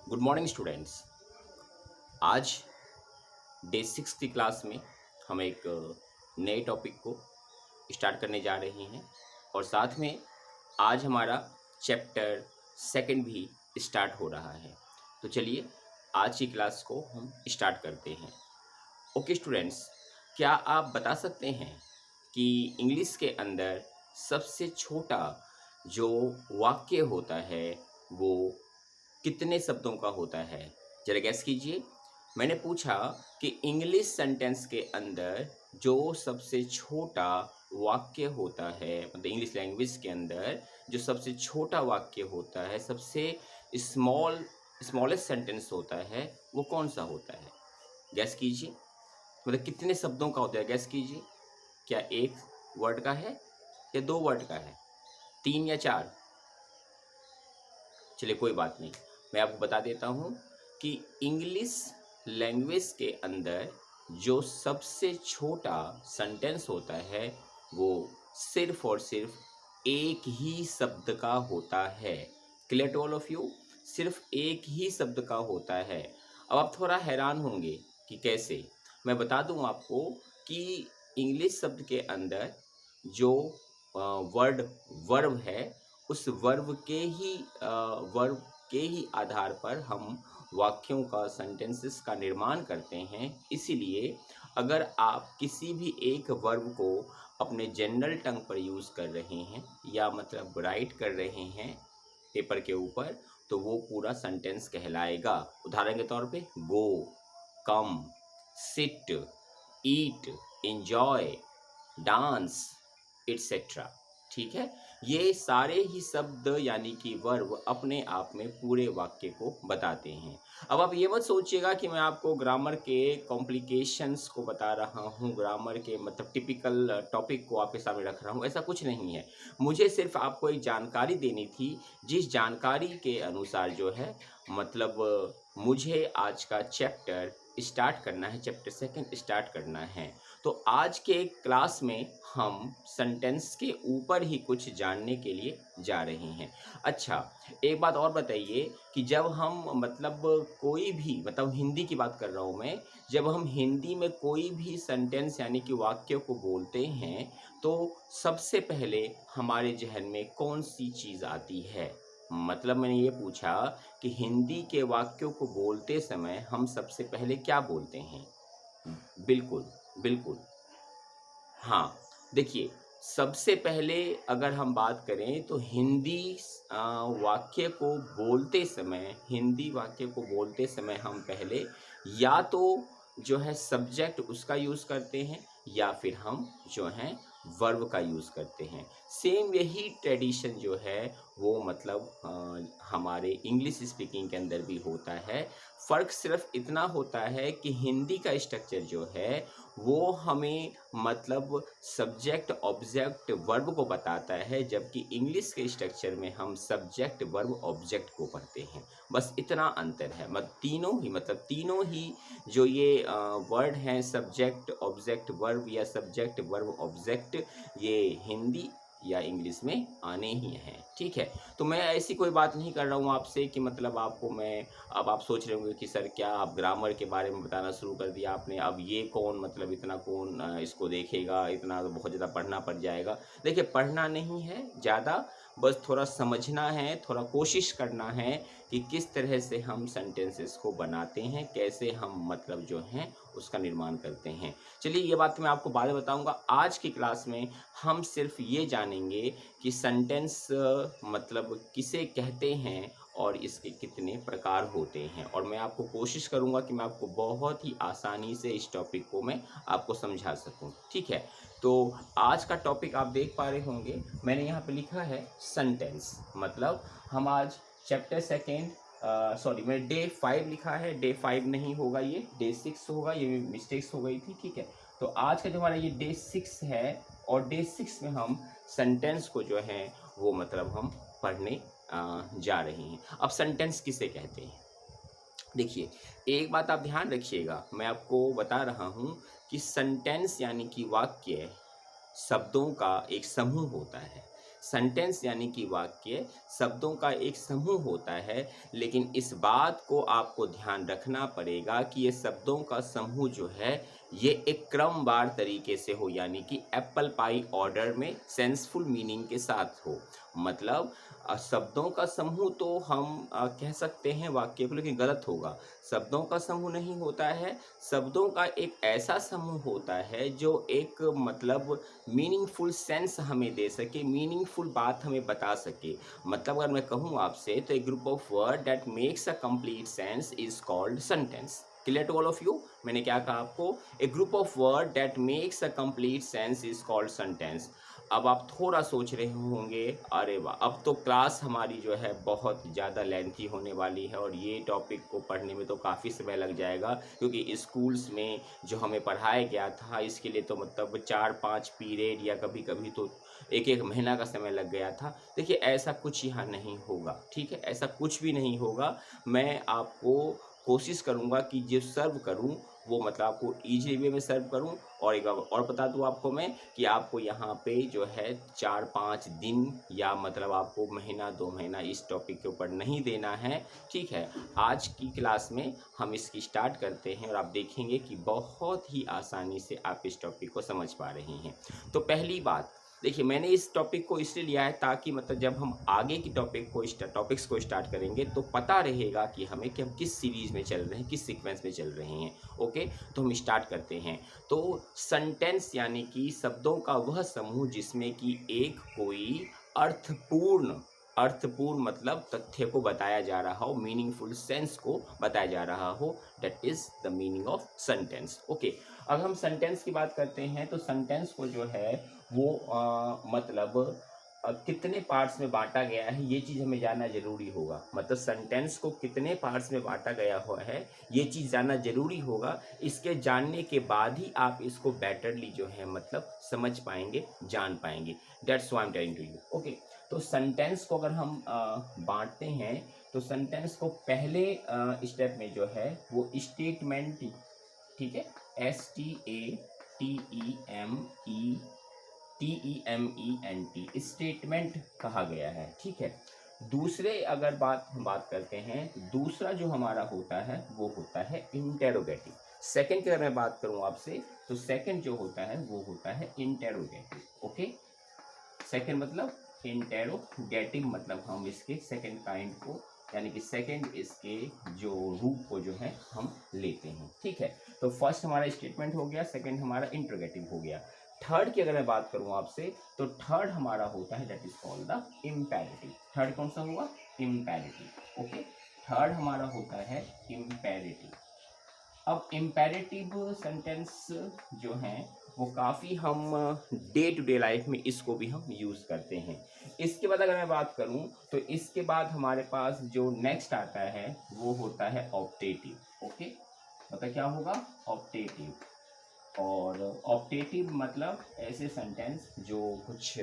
Good morning students. आज day 6 की class में हम एक नए टॉपिक को स्टार्ट करने जा रहे हैं और साथ में आज हमारा चैप्टर सेकंड भी स्टार्ट हो रहा है। तो चलिए आज की क्लास को हम स्टार्ट करते हैं। ओके स्टूडेंट्स, क्या आप बता सकते हैं कि इंग्लिश के अंदर सबसे छोटा जो वाक्य होता है वो कितने शब्दों का होता है? जरा गैस कीजिए। मैंने पूछा कि इंग्लिश सेंटेंस के अंदर जो सबसे छोटा वाक्य होता है, मतलब इंग्लिश लैंग्वेज के अंदर जो सबसे छोटा वाक्य होता है, सबसे स्मॉलेस्ट सेंटेंस होता है, वो कौन सा होता है? गैस कीजिए। मतलब कितने शब्दों का होता है? गैस कीजिए। क्या एक वर्ड का है या दो वर्ड का है, तीन या चार? चलिए कोई बात नहीं, मैं आपको बता देता हूँ कि इंग्लिश लैंग्वेज के अंदर जो सबसे छोटा सेंटेंस होता है वो सिर्फ और सिर्फ एक ही शब्द का होता है। Clear to all of you? सिर्फ एक ही शब्द का होता है। अब आप थोड़ा हैरान होंगे कि कैसे। मैं बता दूं आपको कि इंग्लिश शब्द के अंदर जो वर्ड वर्ब है, उस वर्ब के ही आधार पर हम वाक्यों का, सेंटेंसेस का निर्माण करते हैं। इसीलिए अगर आप किसी भी एक वर्ब को अपने जनरल टंग पर यूज़ कर रहे हैं या मतलब राइट कर रहे हैं पेपर के ऊपर, तो वो पूरा सेंटेंस कहलाएगा। उदाहरण के तौर पे गो, कम, सिट, ईट, एंजॉय, डांस, एटसेट्रा। ठीक है, ये सारे ही शब्द यानी कि वर्ब अपने आप में पूरे वाक्य को बताते हैं। अब आप ये मत सोचिएगा कि मैं आपको ग्रामर के कॉम्प्लिकेशंस को बता रहा हूँ, ग्रामर के मतलब टिपिकल टॉपिक को आपके सामने रख रहा हूँ, ऐसा कुछ नहीं है। मुझे सिर्फ आपको एक जानकारी देनी थी, जिस जानकारी के अनुसार जो है मतलब मुझे आज का चैप्टर स्टार्ट करना है, चैप्टर सेकंड स्टार्ट करना है। तो आज के क्लास में हम सेंटेंस के ऊपर ही कुछ जानने के लिए जा रहे हैं। अच्छा, एक बात और बताइए कि जब हम मतलब कोई भी, मतलब हिंदी की बात कर रहा हूँ मैं, जब हम हिंदी में कोई भी सेंटेंस यानी कि वाक्य को बोलते हैं तो सबसे पहले हमारे ज़हन में कौन सी चीज़ आती है? मतलब मैंने ये पूछा कि हिंदी के वाक्यों को बोलते समय हम सबसे पहले क्या बोलते हैं? बिल्कुल, बिल्कुल। हाँ, देखिए, सबसे पहले अगर हम बात करें तो हिंदी वाक्य को बोलते समय हम पहले या तो जो है सब्जेक्ट उसका यूज़ करते हैं या फिर हम जो हैं वर्ब का यूज़ करते हैं। सेम यही ट्रेडिशन जो है वो मतलब हमारे इंग्लिश स्पीकिंग के अंदर भी होता है। फ़र्क सिर्फ़ इतना होता है कि हिंदी का स्ट्रक्चर जो है वो हमें मतलब सब्जेक्ट ऑब्जेक्ट वर्ब को बताता है, जबकि इंग्लिश के स्ट्रक्चर में हम सब्जेक्ट वर्ब ऑब्जेक्ट को पढ़ते हैं। बस इतना अंतर है। तीनों ही जो ये वर्ड हैं, सब्जेक्ट ऑब्जेक्ट वर्ब या सब्जेक्ट वर्ब ऑब्जेक्ट, ये हिंदी या इंग्लिश में आने ही हैं। ठीक है, तो मैं ऐसी कोई बात नहीं कर रहा हूँ आपसे कि मतलब आपको मैं, अब आप सोच रहे होंगे कि सर क्या आप ग्रामर के बारे में बताना शुरू कर दिया आपने, अब ये कौन मतलब इतना कौन इसको देखेगा, इतना तो बहुत ज़्यादा पढ़ना पड़ जाएगा। देखिए, पढ़ना नहीं है ज़्यादा, बस थोड़ा समझना है, थोड़ा कोशिश करना है कि किस तरह से हम सेंटेंसेस को बनाते हैं, कैसे हम मतलब जो हैं उसका निर्माण करते हैं। चलिए, ये बात मैं आपको बाद में बताऊँगा। आज की क्लास में हम सिर्फ ये जानेंगे कि सेंटेंस मतलब किसे कहते हैं और इसके कितने प्रकार होते हैं, और मैं आपको कोशिश करूंगा कि मैं आपको बहुत ही आसानी से इस टॉपिक को मैं आपको समझा सकूं। ठीक है, तो आज का टॉपिक आप देख पा रहे होंगे, मैंने यहाँ पे लिखा है सेंटेंस। मतलब हम आज चैप्टर सेकेंड, सॉरी, मैंने डे 5 लिखा है, डे 5 नहीं होगा, ये डे 6 होगा, ये मिस्टेक्स हो गई थी। ठीक है, तो आज का जो हमारा ये डे 6 है और डे 6 में हम सेंटेंस को जो है वो मतलब हम पढ़ने जा रहे हैं। अब सेंटेंस किसे कहते हैं? देखिए, एक बात आप ध्यान रखिएगा, मैं आपको बता रहा हूँ कि सेंटेंस यानी कि वाक्य शब्दों का एक समूह होता है। सेंटेंस यानी कि वाक्य शब्दों का एक समूह होता है, लेकिन इस बात को आपको ध्यान रखना पड़ेगा कि ये शब्दों का समूह जो है ये एक क्रमवार तरीके से हो, यानी कि एप्पल पाई ऑर्डर में सेंसफुल मीनिंग के साथ हो। मतलब शब्दों का समूह तो हम कह सकते हैं वाक्य को, लेकिन गलत होगा। शब्दों का समूह नहीं होता है, शब्दों का एक ऐसा समूह होता है जो एक मतलब मीनिंगफुल सेंस हमें दे सके, मीनिंगफुल बात हमें बता सके। मतलब अगर मैं कहूँ आपसे तो a group of word that makes a complete sense is called sentence. Clear to all of you? मैंने क्या कहा आपको? A group of word that makes a complete sense is called sentence. अब आप थोड़ा सोच रहे होंगे, अरे वाह, अब तो क्लास हमारी जो है बहुत ज़्यादा लेंथी होने वाली है और ये टॉपिक को पढ़ने में तो काफ़ी समय लग जाएगा, क्योंकि स्कूल्स में जो हमें पढ़ाया गया था इसके लिए तो मतलब 4-5 पीरियड या कभी कभी तो एक एक महीना का समय लग गया था। देखिए ऐसा कुछ यहाँ नहीं होगा, ठीक है, ऐसा कुछ भी नहीं होगा। मैं आपको कोशिश करूँगा कि जो सर्व करूँ वो मतलब आपको ईजी वे में सर्व करूँ। और एक बार और बता दूँ आपको मैं कि आपको यहाँ पे जो है 4-5 दिन या मतलब आपको महीना 2 महीना इस टॉपिक के ऊपर नहीं देना है, ठीक है। आज की क्लास में हम इसकी स्टार्ट करते हैं और आप देखेंगे कि बहुत ही आसानी से आप इस टॉपिक को समझ पा रहे हैं। तो पहली बात देखिए, मैंने इस टॉपिक को इसलिए लिया है ताकि मतलब जब हम आगे की टॉपिक्स को स्टार्ट करेंगे तो पता रहेगा कि हमें कि हम किस सीरीज़ में चल रहे हैं, किस सीक्वेंस में चल रहे हैं। ओके, तो हम स्टार्ट करते हैं। तो सेंटेंस यानी कि शब्दों का वह समूह जिसमें कि एक कोई अर्थपूर्ण मतलब तथ्य को बताया जा रहा हो, मीनिंगफुल सेंस को बताया जा रहा हो, that is the meaning of sentence. Okay, अब हम सेंटेंस की बात करते हैं तो सेंटेंस को जो है वो मतलब कितने पार्ट्स में बांटा गया है ये चीज़ हमें जानना जरूरी होगा। मतलब सेंटेंस को कितने पार्ट्स में बांटा गया हुआ है ये चीज़ जानना जरूरी होगा। इसके जानने के बाद ही आप इसको बेटरली जो है मतलब समझ पाएंगे, जान पाएंगे। That's why I am telling to you. Okay, तो सेंटेंस को अगर हम बांटते हैं तो सेंटेंस को पहले स्टेप में जो है वो स्टेटमेंट, ठीक है, STATEMENT स्टेटमेंट कहा गया है, ठीक है। दूसरे अगर हम बात करते हैं तो दूसरा जो हमारा होता है वो होता है इंटेरोगेटिव। सेकंड की अगर मैं बात करूं आपसे तो सेकंड जो होता है वो होता है इंटेरोगेटिव। ओके, सेकंड मतलब इंटेरोगेटिव, मतलब हम इसके सेकंड काइंड को यानी कि सेकंड इसके जो रूप को जो है हम लेते हैं, ठीक है। तो फर्स्ट हमारा स्टेटमेंट हो गया, सेकंड हमारा इंटरोगेटिव हो गया। थर्ड की अगर मैं बात करूं आपसे तो थर्ड हमारा होता है that is called the imperative. Third कौन सा हुआ? इम्पेरेटिव। ओके, थर्ड हमारा होता है इम्पेरेटिव। अब इम्पेरेटिव सेंटेंस जो हैं वो काफ़ी हम डे टू डे लाइफ में इसको भी हम यूज़ करते हैं। इसके बाद अगर मैं बात करूं तो इसके बाद हमारे पास जो नेक्स्ट आता है वो होता है ऑप्टेटिव। ओके, मतलब क्या होगा? ऑप्टेटिव। और ऑप्टेटिव मतलब ऐसे सेंटेंस जो कुछ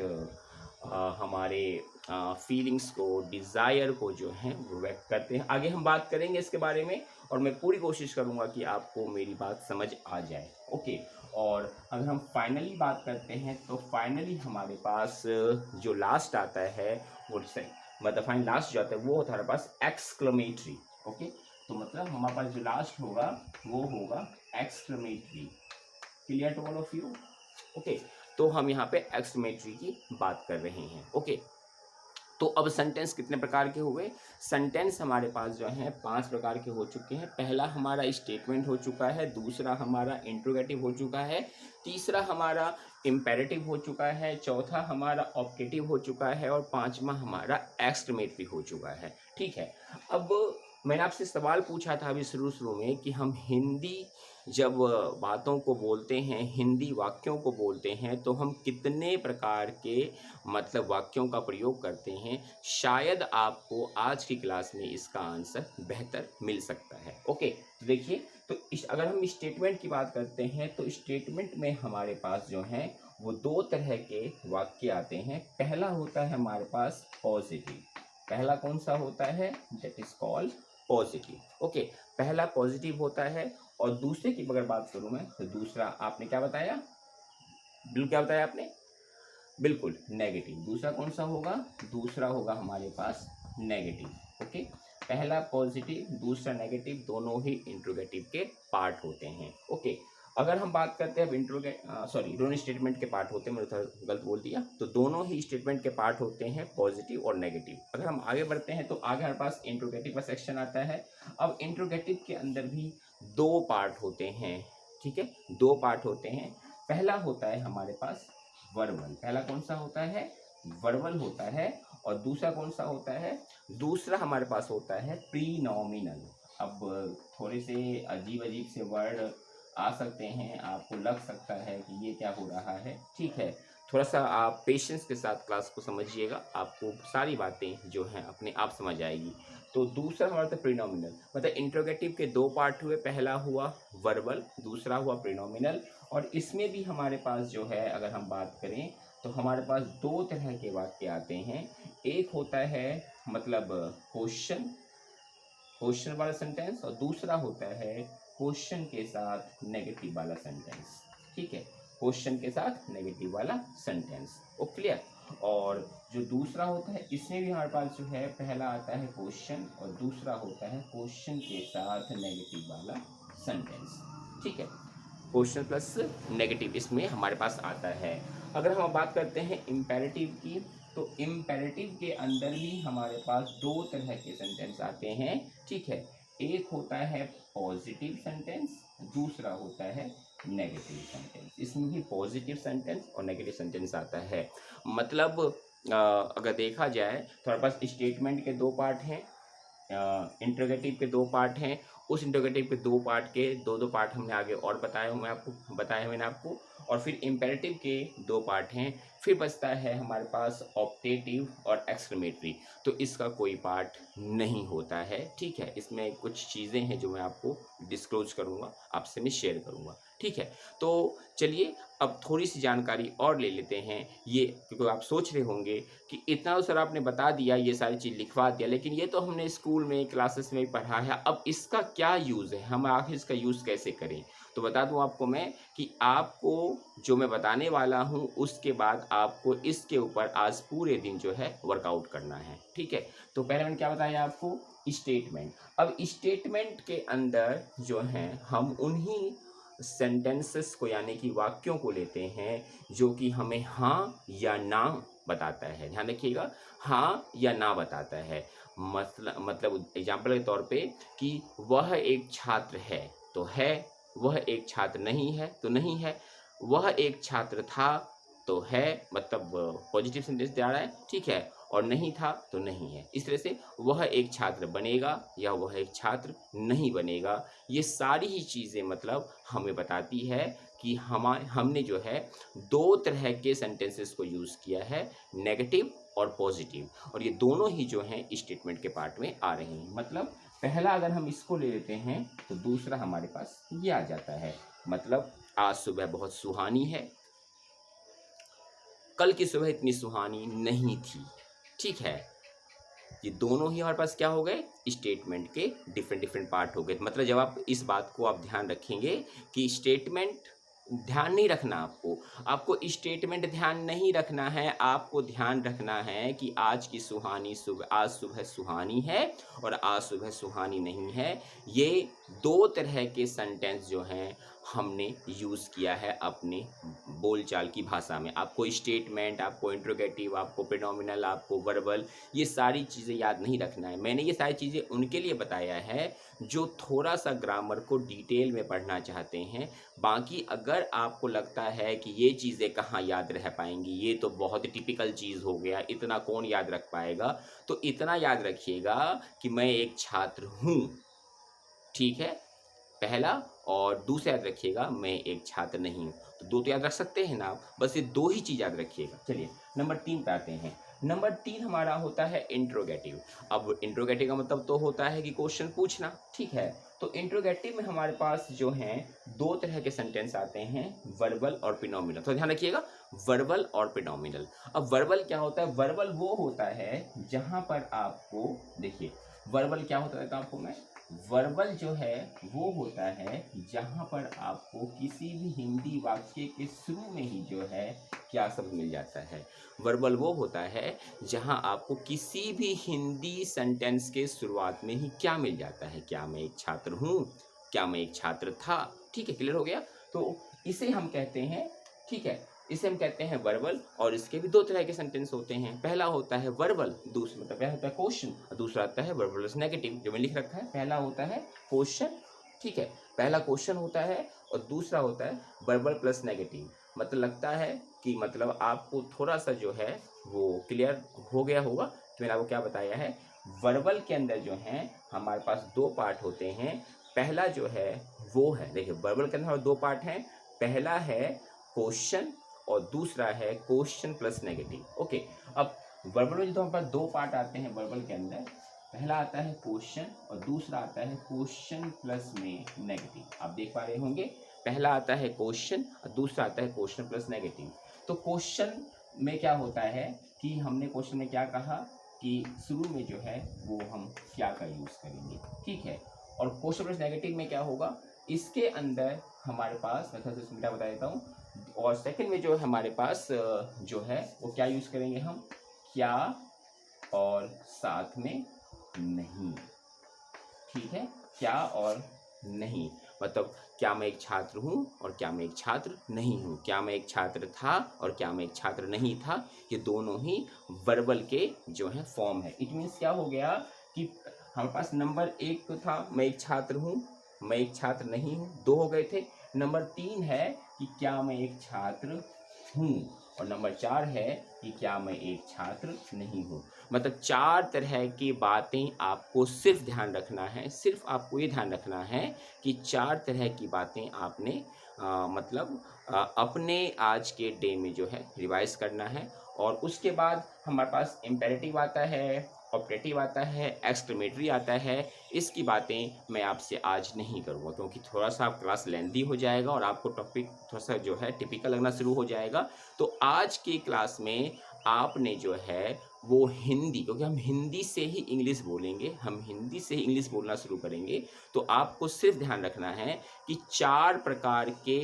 हमारे फीलिंग्स को, डिज़ायर को जो है वो व्यक्त करते हैं। आगे हम बात करेंगे इसके बारे में और मैं पूरी कोशिश करूंगा कि आपको मेरी बात समझ आ जाए। ओके, और अगर हम फाइनली बात करते हैं तो फाइनली हमारे पास जो लास्ट आता है वो मतलब फाइनल लास्ट जो आता है वो होता है हमारे पास एक्सक्लेमेटरी। ओके, तो मतलब हमारे पास जो लास्ट होगा वो होगा exclamatory. Clear to all of you? Okay, तो हम यहाँ पे एक्सक्लेमेटरी की बात कर रहे हैं। ओके, तो अब सेंटेंस कितने प्रकार के हुए? सेंटेंस हमारे पास जो है 5 प्रकार के हो चुके हैं। पहला हमारा स्टेटमेंट हो चुका है, दूसरा हमारा इंट्रोगेटिव हो चुका है, तीसरा हमारा इम्पेरेटिव हो चुका है, चौथा हमारा ऑप्टेटिव हो चुका है और पांचवा हमारा एक्सक्लेमेटरी हो चुका है, ठीक है। अब मैंने आपसे सवाल पूछा था अभी शुरू शुरू में कि हम हिंदी जब बातों को बोलते हैं, हिंदी वाक्यों को बोलते हैं तो हम कितने प्रकार के मतलब वाक्यों का प्रयोग करते हैं। शायद आपको आज की क्लास में इसका आंसर बेहतर मिल सकता है। ओके, तो देखिए, तो अगर हम स्टेटमेंट की बात करते हैं तो स्टेटमेंट में हमारे पास जो है वो 2 तरह के वाक्य आते हैं। पहला होता है हमारे पास पॉजिटिव। पहला कौन सा होता है? That is called positive. Okay, पहला पॉजिटिव होता है। और दूसरे की अगर बात करूं मैं तो दूसरा आपने क्या बताया? बिल्कुल क्या बताया आपने? बिल्कुल नेगेटिव। दूसरा कौन सा होगा? दूसरा होगा हमारे पास नेगेटिव। ओके, पहला पॉजिटिव, दूसरा नेगेटिव, दोनों ही इंट्रोगेटिव के पार्ट होते हैं। ओके, अगर हम बात करते हैं अब दोनों स्टेटमेंट के पार्ट होते हैं, मैंने थोड़ा गलत बोल दिया, तो दोनों ही स्टेटमेंट के पार्ट होते हैं पॉजिटिव और नेगेटिव। अगर हम आगे बढ़ते हैं तो आगे हमारे पास इंट्रोगेटिव का सेक्शन आता है। अब इंट्रोगेटिव के अंदर भी दो पार्ट होते हैं, ठीक है, दो पार्ट होते हैं। पहला होता है हमारे पास वर्बल। पहला कौन सा होता है? वर्बल होता है। और दूसरा कौन सा होता है? दूसरा हमारे पास होता है प्रीनॉमिनल। अब थोड़े से अजीब अजीब से वर्ड आ सकते हैं, आपको लग सकता है कि ये क्या हो रहा है, ठीक है, थोड़ा सा आप पेशेंस के साथ क्लास को समझिएगा, आपको सारी बातें जो हैं अपने आप समझ आएगी। तो दूसरा हमारा था प्रीनॉमिनल, मतलब इंट्रोगेटिव के दो पार्ट हुए, पहला हुआ वर्बल, दूसरा हुआ प्रीनॉमिनल। और इसमें भी हमारे पास जो है अगर हम बात करें तो हमारे पास दो तरह के वाक्य आते हैं। एक होता है मतलब क्वेश्चन वाला सेंटेंस, और दूसरा होता है क्वेश्चन के साथ नेगेटिव वाला सेंटेंस, ठीक है, क्वेश्चन के साथ नेगेटिव वाला सेंटेंस। ओ क्लियर? और जो दूसरा होता है इसमें भी हमारे पास जो है पहला आता है क्वेश्चन और दूसरा होता है क्वेश्चन के साथ नेगेटिव वाला सेंटेंस, ठीक है, क्वेश्चन प्लस नेगेटिव इसमें हमारे पास आता है। अगर हम बात करते हैं इम्पेरेटिव की, तो इम्पेरेटिव के अंदर भी हमारे पास दो तरह के सेंटेंस आते हैं, ठीक है, एक होता है पॉजिटिव सेंटेंस, दूसरा होता है नेगेटिव सेंटेंस। इसमें भी पॉजिटिव सेंटेंस और नेगेटिव सेंटेंस आता है। मतलब अगर देखा जाए तो हमारे पास स्टेटमेंट के दो पार्ट हैं, इंट्रोगेटिव के दो पार्ट हैं, उस इंट्रोगेटिव के दो पार्ट के दो पार्ट हमने आगे और बताया मैंने आपको, और फिर इम्पेरेटिव के दो पार्ट हैं। फिर बचता है हमारे पास ऑप्टेटिव और एक्सक्लेमेटरी, तो इसका कोई पार्ट नहीं होता है, ठीक है। इसमें कुछ चीज़ें हैं जो मैं आपको डिस्क्लोज करूँगा, आपसे मैं शेयर करूँगा, ठीक है। तो चलिए अब थोड़ी सी जानकारी और ले लेते हैं। ये क्योंकि आप सोच रहे होंगे कि इतना तो सर आपने बता दिया, ये सारी चीज़ लिखवा दिया, लेकिन ये तो हमने स्कूल में क्लासेस में पढ़ा है, अब इसका क्या यूज़ है, हम आखिर इसका यूज़ कैसे करें? तो बता दूं आपको मैं कि आपको जो मैं बताने वाला हूं उसके बाद आपको इसके ऊपर आज पूरे दिन जो है वर्कआउट करना है, ठीक है। तो पहले मैंने क्या बताया आपको? स्टेटमेंट। अब स्टेटमेंट के अंदर जो है हम उन्हीं सेंटेंसेस को यानी कि वाक्यों को लेते हैं जो कि हमें हाँ या ना बताता है। ध्यान रखिएगा, हाँ या ना बताता है। मतलब एग्जाम्पल के तौर पे कि वह एक छात्र है तो है, वह एक छात्र नहीं है तो नहीं है, वह एक छात्र था तो है, मतलब पॉजिटिव सेंटेंस दे रहा है, ठीक है, और नहीं था तो नहीं है। इस तरह से वह एक छात्र बनेगा या वह एक छात्र नहीं बनेगा, ये सारी ही चीज़ें मतलब हमें बताती है कि हमने जो है दो तरह के सेंटेंसेस को यूज़ किया है, नेगेटिव और पॉजिटिव, और ये दोनों ही जो हैं स्टेटमेंट के पार्ट में आ रहे हैं। मतलब पहला अगर हम इसको ले लेते हैं तो दूसरा हमारे पास ये आ जाता है। मतलब आज सुबह बहुत सुहानी है, कल की सुबह इतनी सुहानी नहीं थी, ठीक है। ये दोनों ही हमारे पास क्या हो गए? स्टेटमेंट के डिफरेंट पार्ट हो गए। मतलब जब आप इस बात को आप ध्यान रखेंगे कि स्टेटमेंट ध्यान नहीं रखना, आपको स्टेटमेंट ध्यान नहीं रखना है, आपको ध्यान रखना है कि आज सुबह सुहानी है और आज सुबह सुहानी नहीं है। ये दो तरह के सेंटेंस जो हैं हमने यूज़ किया है अपने बोलचाल की भाषा में। आपको स्टेटमेंट, आपको इंट्रोगेटिव, आपको प्रीनोमिनल, आपको वर्बल, ये सारी चीज़ें याद नहीं रखना है। मैंने ये सारी चीज़ें उनके लिए बताया है जो थोड़ा सा ग्रामर को डिटेल में पढ़ना चाहते हैं। बाकी अगर आपको लगता है कि ये चीज़ें कहाँ याद रह पाएंगी, ये तो बहुत टिपिकल चीज़ हो गया, इतना कौन याद रख पाएगा, तो इतना याद रखिएगा कि मैं एक छात्र हूँ, ठीक है, पहला, और दूसरा याद रखिएगा मैं एक छात्र नहीं हूँ। तो दो तो याद रख सकते हैं ना आप, बस ये दो ही चीज़ याद रखिएगा। चलिए नंबर 3 पे आते हैं। नंबर 3 हमारा होता है इंट्रोगेटिव। अब इंट्रोगेटिव का मतलब तो होता है कि क्वेश्चन पूछना, ठीक है। तो इंट्रोगेटिव में हमारे पास जो हैं दो तरह के सेंटेंस आते हैं, वर्बल और प्रीनोमिनल। तो ध्यान रखिएगा, वर्बल और प्रीनोमिनल। अब वर्बल क्या होता है? वर्बल वो होता है जहाँ पर आपको, देखिए वर्बल क्या होता है, आपको मैं वर्बल जो है वो होता है जहाँ पर आपको किसी भी हिंदी वाक्य के शुरू में ही जो है क्या शब्द मिल जाता है। वर्बल वो होता है जहाँ आपको किसी भी हिंदी सेंटेंस के शुरुआत में ही क्या मिल जाता है, क्या मैं एक छात्र हूँ, क्या मैं एक छात्र था। ठीक है, क्लियर हो गया। तो इसे हम कहते हैं, ठीक है, इसे हम कहते हैं वर्बल। और इसके भी दो तरह के सेंटेंस होते हैं। पहला होता है वर्बल, दूसरा मतलब पहला होता है क्वेश्चन और दूसरा आता है वर्बल प्लस नेगेटिव, जो मैं लिख रखा है। पहला होता है क्वेश्चन, ठीक है, पहला क्वेश्चन होता है और दूसरा होता है वर्बल प्लस नेगेटिव। मतलब लगता है कि मतलब आपको थोड़ा सा जो है वो क्लियर हो गया होगा कि मैंने आपको क्या बताया है। वर्बल के अंदर जो है हमारे पास दो पार्ट होते हैं। पहला जो है वो है, देखिए वर्बल के अंदर दो पार्ट हैं। पहला है क्वेश्चन और दूसरा है क्वेश्चन प्लस नेगेटिव। ओके, अब वर्बल में जो हमारे पास दो पार्ट आते हैं वर्बल के अंदर, पहला आता है क्वेश्चन और दूसरा आता है क्वेश्चन प्लस में नेगेटिव। आप देख पा रहे होंगे, पहला आता है क्वेश्चन और दूसरा आता है क्वेश्चन प्लस नेगेटिव। तो क्वेश्चन में क्या होता है कि हमने क्वेश्चन में क्या कहा कि शुरू में जो है वो हम क्या का यूज़ करेंगे, ठीक है। और क्वेश्चन प्लस नेगेटिव में क्या होगा, इसके अंदर हमारे पास, मैं थोड़ा सा बता देता हूँ। और सेकंड में जो है हमारे पास जो है वो क्या यूज़ करेंगे हम, क्या और साथ में नहीं, ठीक है, क्या और नहीं। मतलब क्या मैं एक छात्र हूँ और क्या मैं एक छात्र नहीं हूँ, क्या मैं एक छात्र था और क्या मैं एक छात्र नहीं था। ये दोनों ही वर्बल के जो है फॉर्म है। इट मीन्स क्या हो गया कि हमारे पास नंबर एक तो था मैं एक छात्र हूँ, मैं एक छात्र नहीं हूँ, दो हो गए थे। नंबर तीन है कि क्या मैं एक छात्र हूँ और नंबर चार है कि क्या मैं एक छात्र नहीं हूँ। मतलब चार तरह की बातें आपको सिर्फ ध्यान रखना है, सिर्फ आपको ये ध्यान रखना है कि चार तरह की बातें आपने मतलब अपने आज के डे में जो है रिवाइज करना है। और उसके बाद हमारे पास इम्पेरेटिव आता है, ऑपरेटिव आता है, एक्सक्लेमेटरी आता है। इसकी बातें मैं आपसे आज नहीं करूँगा क्योंकि थोड़ा सा क्लास लेंथी हो जाएगा और आपको टॉपिक थोड़ा सा जो है टिपिकल लगना शुरू हो जाएगा। तो आज की क्लास में आपने जो है वो हिंदी, क्योंकि हम हिंदी से ही इंग्लिश बोलेंगे, हम हिंदी से ही इंग्लिश बोलना शुरू करेंगे। तो आपको सिर्फ ध्यान रखना है कि चार प्रकार के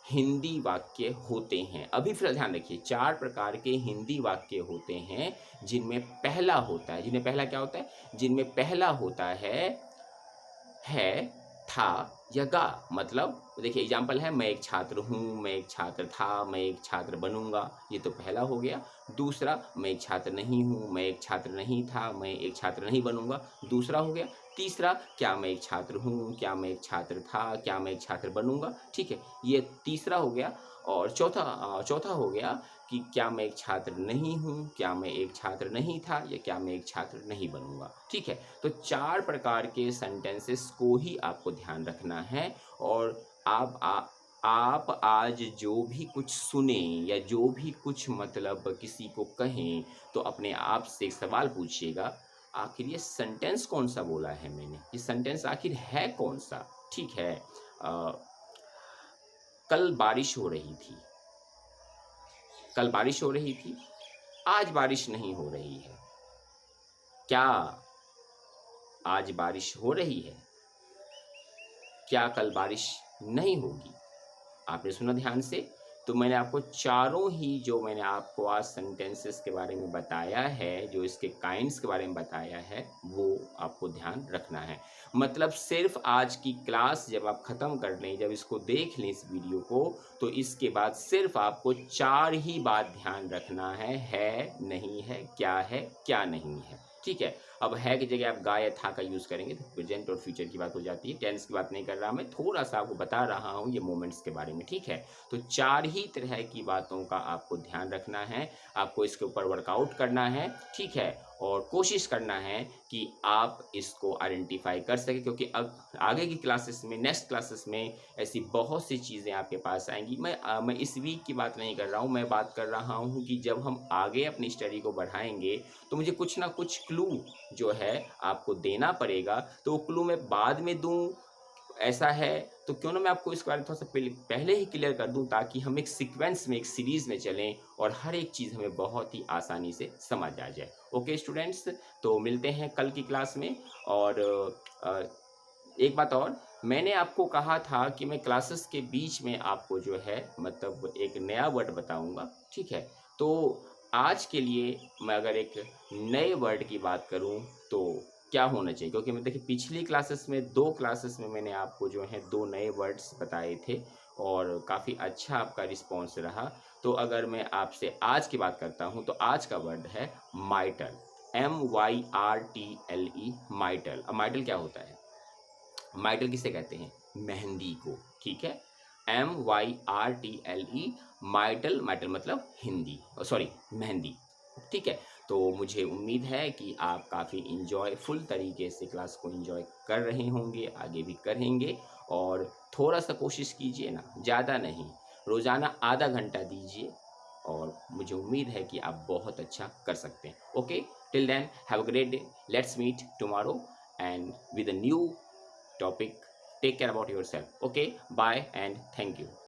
हिंदी वाक्य होते हैं। अभी फिर ध्यान रखिए, चार प्रकार के हिंदी वाक्य होते हैं जिनमें पहला होता है, जिनमें पहला क्या होता है, जिनमें पहला होता है, था या गा। मतलब देखिए एग्जाम्पल है, मैं एक छात्र हूँ, मैं एक छात्र था, मैं एक छात्र बनूंगा, ये तो पहला हो गया। दूसरा, मैं एक छात्र नहीं हूँ, मैं एक छात्र नहीं था, मैं एक छात्र नहीं बनूंगा, दूसरा हो गया। तीसरा, क्या मैं एक छात्र हूँ, क्या मैं एक छात्र था, क्या मैं एक छात्र बनूंगा, ठीक है, ये तीसरा हो गया। और चौथा हो गया कि क्या मैं एक छात्र नहीं हूँ, क्या मैं एक छात्र नहीं था, या क्या मैं एक छात्र नहीं बनूंगा, ठीक है। तो चार प्रकार के सेंटेंसेस को ही आपको ध्यान रखना है। और आप आज जो भी कुछ सुने या जो भी कुछ मतलब किसी को कहें तो अपने आप से एक सवाल पूछिएगा, आखिर ये सेंटेंस कौन सा बोला है मैंने, ये सेंटेंस आखिर है कौन सा, ठीक है। कल बारिश हो रही थी, कल बारिश हो रही थी, आज बारिश नहीं हो रही है। क्या आज बारिश हो रही है, क्या कल बारिश नहीं होगी। आपने सुना ध्यान से। तो मैंने आपको चारों ही जो मैंने आपको आज सेंटेंसेस के बारे में बताया है, जो इसके काइंड्स के बारे में बताया है, वो आपको ध्यान रखना है। मतलब सिर्फ आज की क्लास जब आप ख़त्म कर लें, जब इसको देख लें इस वीडियो को, तो इसके बाद सिर्फ आपको चार ही बात ध्यान रखना है, नहीं है, क्या नहीं है, ठीक है। अब है की जगह आप गा या था का यूज़ करेंगे तो प्रेजेंट और फ्यूचर की बात हो जाती है। टेंस की बात नहीं कर रहा, मैं थोड़ा सा आपको बता रहा हूँ ये मोमेंट्स के बारे में, ठीक है। तो चार ही तरह की बातों का आपको ध्यान रखना है, आपको इसके ऊपर वर्कआउट करना है, ठीक है। और कोशिश करना है कि आप इसको आइडेंटिफाई कर सकें, क्योंकि अब आगे की क्लासेस में, नेक्स्ट क्लासेस में ऐसी बहुत सी चीज़ें आपके पास आएंगी। मैं इस वीक की बात नहीं कर रहा हूँ, मैं बात कर रहा हूँ कि जब हम आगे अपनी स्टडी को बढ़ाएंगे तो मुझे कुछ ना कुछ क्लू जो है आपको देना पड़ेगा। तो वो क्लू मैं बाद में दूँ, ऐसा है तो क्यों ना मैं आपको इसके बारे में थोड़ा सा पहले ही क्लियर कर दूं, ताकि हम एक सीक्वेंस में, एक सीरीज़ में चलें और हर एक चीज़ हमें बहुत ही आसानी से समझ आ जाए। ओके स्टूडेंट्स, तो मिलते हैं कल की क्लास में। और एक बात और, मैंने आपको कहा था कि मैं क्लासेस के बीच में आपको जो है मतलब एक नया वर्ड बताऊँगा, ठीक है? तो आज के लिए मैं अगर एक नए वर्ड की बात करूँ तो क्या होना चाहिए? क्योंकि मैं देखिए पिछली क्लासेस में 2 क्लासेस में मैंने आपको जो है 2 नए वर्ड्स बताए थे और काफ़ी अच्छा आपका रिस्पॉन्स रहा। तो अगर मैं आपसे आज की बात करता हूँ तो आज का वर्ड है माइटल, MYRTLE माइटल। अब माइटल क्या होता है? माइटल किसे कहते हैं? मेहंदी को, ठीक है? MYRTLE माइटल, माइटल मतलब हिंदी सॉरी मेहंदी, ठीक है? तो मुझे उम्मीद है कि आप काफ़ी एन्जॉयफुल तरीके से क्लास को एन्जॉय कर रहे होंगे, आगे भी करेंगे और थोड़ा-सा कोशिश कीजिए ना, ज़्यादा नहीं, रोज़ाना आधा घंटा दीजिए और मुझे उम्मीद है कि आप बहुत अच्छा कर सकते हैं। Okay, till then have a great day, let's meet tomorrow and with a new topic. Take care about yourself. Okay, bye and thank you.